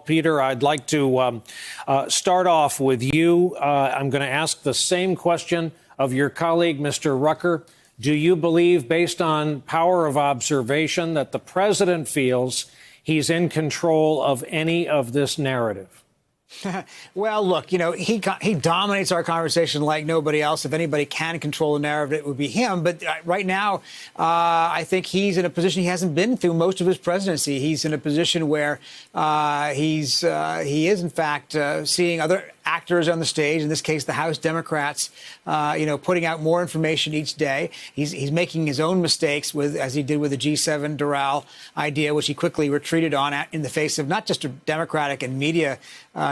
Peter, I'd like to start off with you. I'm going to ask the same question of your colleague, Mr. Rucker. Do you believe, based on power of observation, that the president feels he's in control of any of this narrative? Well, look, he dominates our conversation like nobody else. If anybody can control the narrative, it would be him. But right now, I think he's in a position he hasn't been through most of his presidency. He's in a position where he is, in fact, seeing other actors on the stage, in this case, the House Democrats, putting out more information each day. He's making his own mistakes, as he did with the G7 Doral idea, which he quickly retreated on in the face of not just a Democratic and media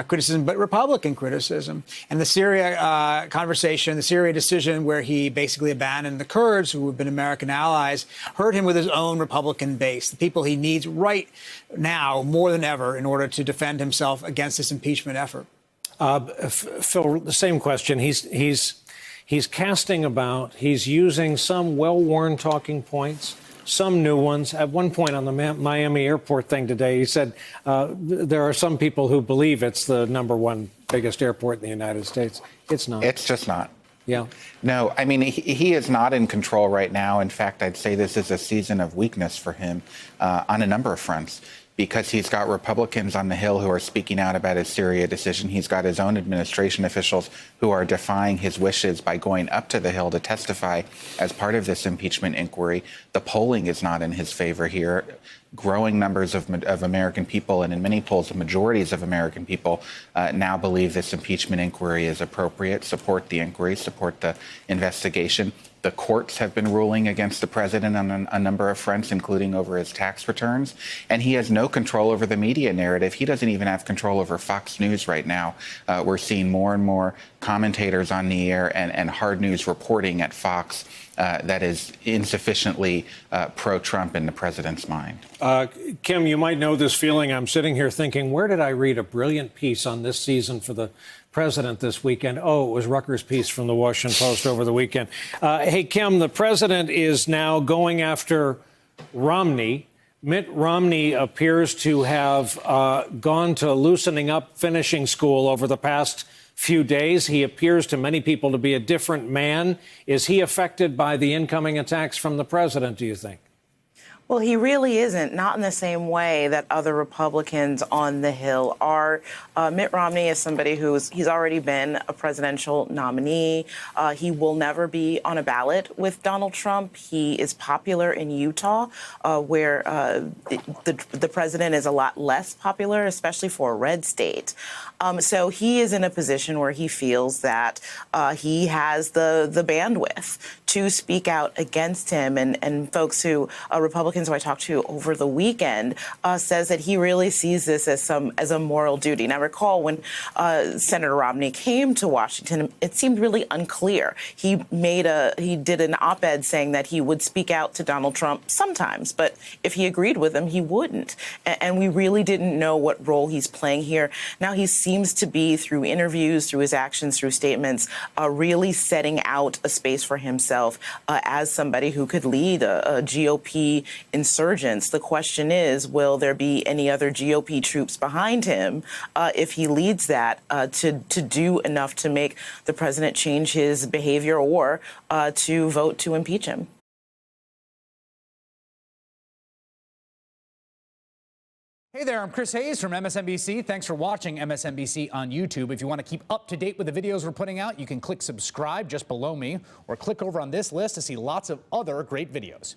criticism, but Republican criticism. And the Syria conversation, the Syria decision, where he basically abandoned the Kurds, who have been American allies, hurt him with his own Republican base, the people he needs right now more than ever in order to defend himself against this impeachment effort. Phil, the same question. He's casting about. He's using some well-worn talking points, some new ones. At one point on the Miami airport thing today, he said there are some people who believe it's the #1 biggest airport in the United States. It's not. It's just not. Yeah. No, I mean, he is not in control right now. In fact, I'd say this is a season of weakness for him on a number of fronts, because he's got Republicans on the Hill who are speaking out about his Syria decision. He's got his own administration officials who are defying his wishes by going up to the Hill to testify as part of this impeachment inquiry. The polling is not in his favor here. Growing numbers of American people, and in many polls, majorities of American people now believe this impeachment inquiry is appropriate, support the inquiry, support the investigation. The courts have been ruling against the president on a number of fronts, including over his tax returns. And he has no control over the media narrative. He doesn't even have control over Fox News right now. We're seeing more and more commentators on the air and hard news reporting at Fox that is insufficiently pro-Trump in the president's mind. Kim, you might know this feeling. I'm sitting here thinking, where did I read a brilliant piece on this season for the president this weekend? Oh, it was Rucker's piece from the Washington Post over the weekend. Hey, Kim, the president is now going after Romney. Mitt Romney appears to have gone to loosening up finishing school over the past few days. He appears to many people to be a different man. Is he affected by the incoming attacks from the president, do you think? Well, he really isn't, not in the same way that other Republicans on the Hill are. Mitt Romney is somebody he's already been a presidential nominee. He will never be on a ballot with Donald Trump. He is popular in Utah, where the president is a lot less popular, especially for a red state. So he is in a position where he feels that he has the bandwidth to speak out against him. And folks Republicans who I talked to over the weekend says that he really sees this as a moral duty. Now, recall when Senator Romney came to Washington, it seemed really unclear. He did an op-ed saying that he would speak out to Donald Trump sometimes, but if he agreed with him, he wouldn't. And we really didn't know what role he's playing here. Now he seems to be, through interviews, through his actions, through statements, really setting out a space for himself as somebody who could lead a GOP insurgents. The question is, will there be any other GOP troops behind him if he leads that to do enough to make the president change his behavior or to vote to impeach him? Hey there, I'm Chris Hayes from MSNBC. Thanks for watching MSNBC on YouTube. If you want to keep up to date with the videos we're putting out, you can click subscribe just below me or click over on this list to see lots of other great videos.